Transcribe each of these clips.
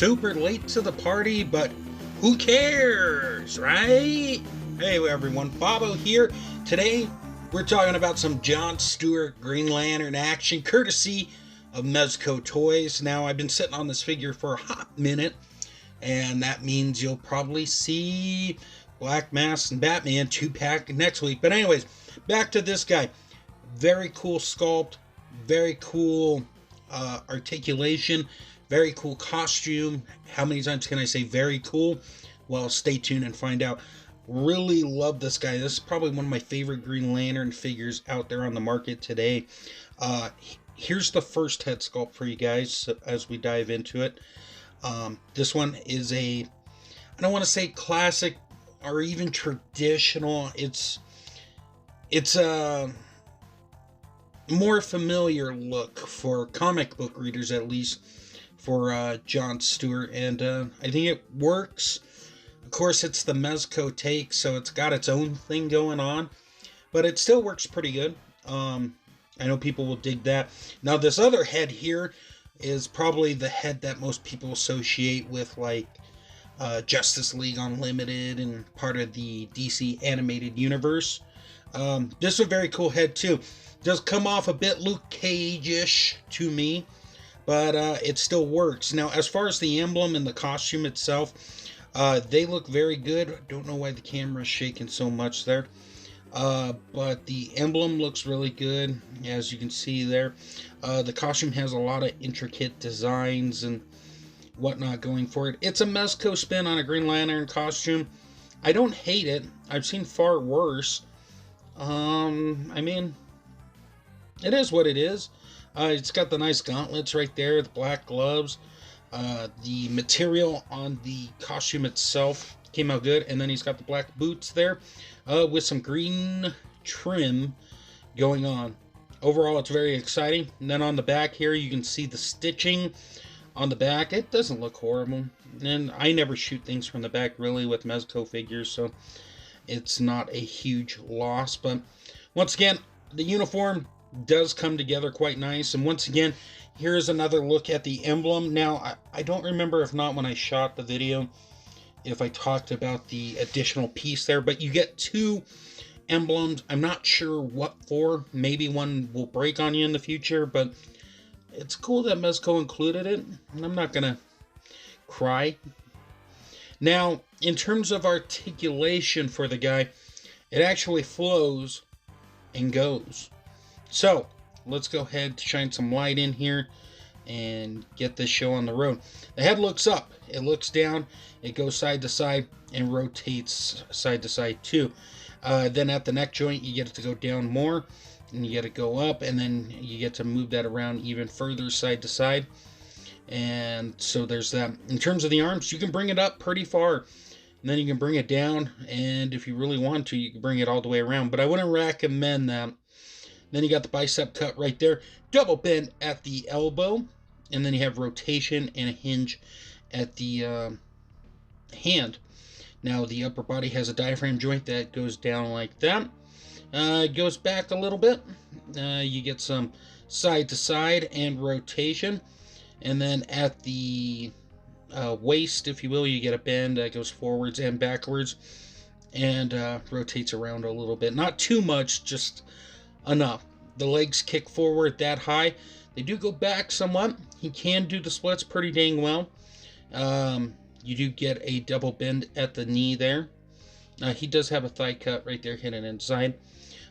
super late to the party, but who cares, right? Hey everyone, Bobo here. Today we're talking about some John Stewart Green Lantern action, courtesy of Mezco Toyz. Now, I've been sitting on this figure for a hot minute, and that means you'll probably see Black Mask and Batman 2-pack next week. But anyways, back to this guy. Very cool sculpt, very cool articulation, very cool costume. How many times can I say very cool? Well, stay tuned and find out. Really love this guy. This is probably one of my favorite Green Lantern figures out there on the market today. Here's the first head sculpt for you guys as we dive into it. This one is I don't want to say classic or even traditional. It's a more familiar look for comic book readers, at least for John Stewart, and I think it works. Of course, it's the Mezco take, so it's got its own thing going on, but it still works pretty good. I know people will dig that. Now, this other head here is probably the head that most people associate with, like, Justice League Unlimited and part of the DC animated universe. This is a very cool head, too. Does come off a bit Luke Cage-ish to me, but it still works. Now, as far as the emblem and the costume itself, they look very good. Don't know why the camera's shaking so much there. But the emblem looks really good, as you can see there. The costume has a lot of intricate designs and whatnot going for it. It's a Mezco spin on a Green Lantern costume. I don't hate it. I've seen far worse. I mean, it is what it is. It's got the nice gauntlets right there, the black gloves. The material on the costume itself came out good, and then he's got the black boots there with some green trim going on. Overall, it's very exciting. And then on the back here, you can see the stitching on the back. It doesn't look horrible, and I never shoot things from the back really with Mezco figures, so it's not a huge loss. But once again, the uniform does come together quite nice. And once again, here's another look at the emblem. Now, I don't remember if not when I shot the video if I talked about the additional piece there, but you get two emblems. I'm not sure what for. Maybe one will break on you in the future, but it's cool that Mezco included it, and I'm not gonna cry. Now, in terms of articulation for the guy, it actually flows and goes. So, let's go ahead and shine some light in here and get this show on the road. The head looks up, it looks down, it goes side to side, and rotates side to side too. Then at the neck joint, you get it to go down more, and you get it to go up, and then you get to move that around even further side to side. And so there's that. In terms of the arms, you can bring it up pretty far, and then you can bring it down, and if you really want to, you can bring it all the way around, but I wouldn't recommend that. Then you got the bicep cut right there, double bend at the elbow, and then you have rotation and a hinge at the hand. Now the upper body has a diaphragm joint that goes down like that. It goes back a little bit. You get some side to side and rotation. And then at the waist, if you will, you get a bend that goes forwards and backwards and rotates around a little bit. Not too much, just enough. The legs kick forward that high. They do go back somewhat. He can do the splits pretty dang well. You do get a double bend at the knee there. He does have a thigh cut right there hidden inside.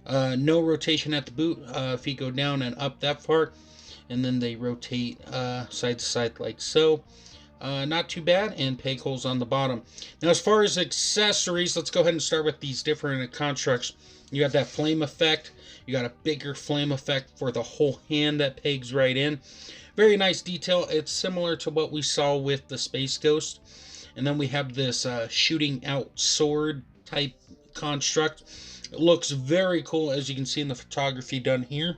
No rotation at the boot. Feet go down and up that far, and then they rotate side to side like so. Not too bad, and peg holes on the bottom. Now, as far as accessories, let's go ahead and start with these different constructs. You got that flame effect. You got a bigger flame effect for the whole hand that pegs right in. Very nice detail. It's similar to what we saw with the Space Ghost. And then we have this shooting out sword type construct. It looks very cool, as you can see in the photography done here.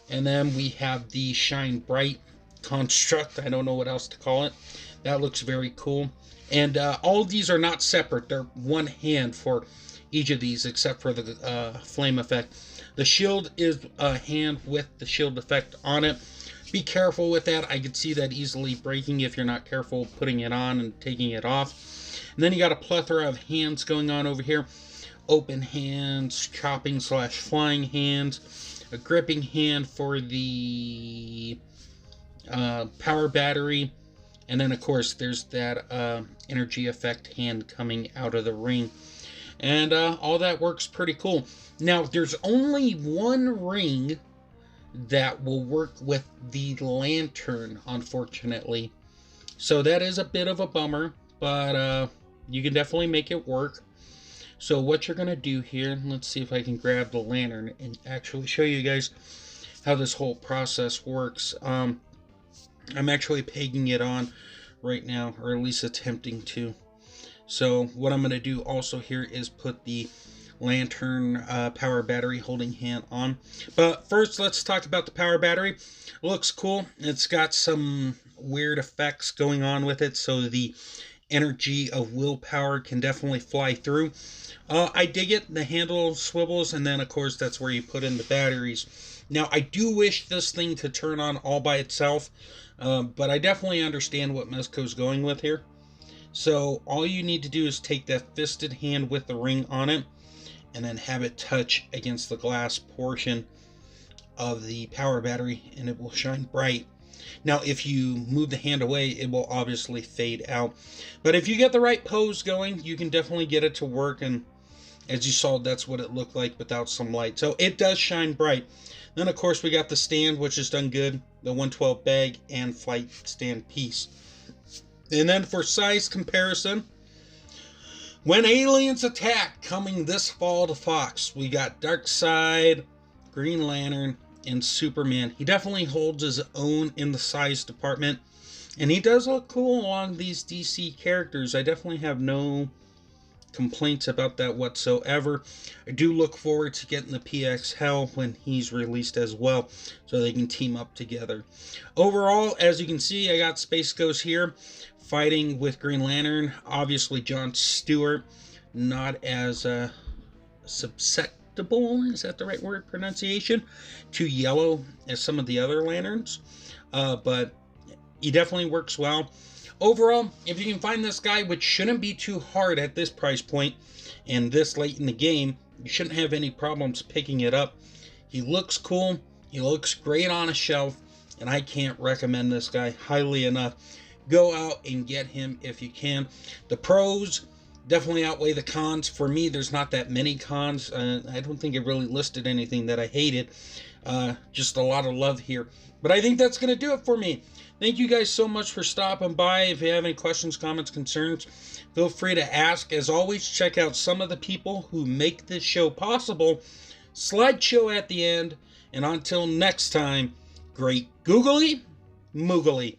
And then we have the Shine Bright construct. I don't know what else to call it. That looks very cool. And all of these are not separate. They're one hand for each of these, except for the flame effect. The shield is a hand with the shield effect on it. be careful with that. I could see that easily breaking if you're not careful putting it on and taking it off. And then you got a plethora of hands going on over here. Open hands, chopping / flying hands, a gripping hand for the power battery, and then of course there's that energy effect hand coming out of the ring, and all that works pretty cool. Now there's only one ring that will work with the lantern, unfortunately, so that is a bit of a bummer, but you can definitely make it work. So what you're going to do here, let's see if I can grab the lantern and actually show you guys how this whole process works. I'm actually pegging it on right now, or at least attempting to. So what I'm going to do also here is put the lantern power battery holding hand on. But first, let's talk about the power battery. It looks cool. It's got some weird effects going on with it, so the energy of willpower can definitely fly through. I dig it. The handle swivels, and then of course that's where you put in the batteries. Now I do wish this thing to turn on all by itself, but I definitely understand what Mezco's going with here. So all you need to do is take that fisted hand with the ring on it, and then have it touch against the glass portion of the power battery, and it will shine bright. Now, if you move the hand away, it will obviously fade out. But if you get the right pose going, you can definitely get it to work. And as you saw, that's what it looked like without some light. So it does shine bright. Then, of course, we got the stand, which is done good. The 112 bag and flight stand piece. And then for size comparison, when aliens attack, coming this fall to Fox, we got Darkseid, Green Lantern, and Superman. He definitely holds his own in the size department, and he does look cool along these DC characters. I definitely have no complaints about that whatsoever. I do look forward to getting the PX Hell when he's released as well, so they can team up together. Overall, as you can see, I got Space Ghost here fighting with Green Lantern. Obviously John Stewart, not as susceptible, is that the right word pronunciation, to yellow as some of the other lanterns, but he definitely works well. Overall, if you can find this guy, which shouldn't be too hard at this price point and this late in the game, you shouldn't have any problems picking it up. He looks cool, he looks great on a shelf, and I can't recommend this guy highly enough. Go out and get him if you can. The pros definitely outweigh the cons. For me, there's not that many cons. I don't think it really listed anything that I hated. Just a lot of love here. But I think that's going to do it for me. Thank you guys so much for stopping by. If you have any questions, comments, concerns, feel free to ask. As always, check out some of the people who make this show possible. Slideshow at the end. And until next time, great googly moogly.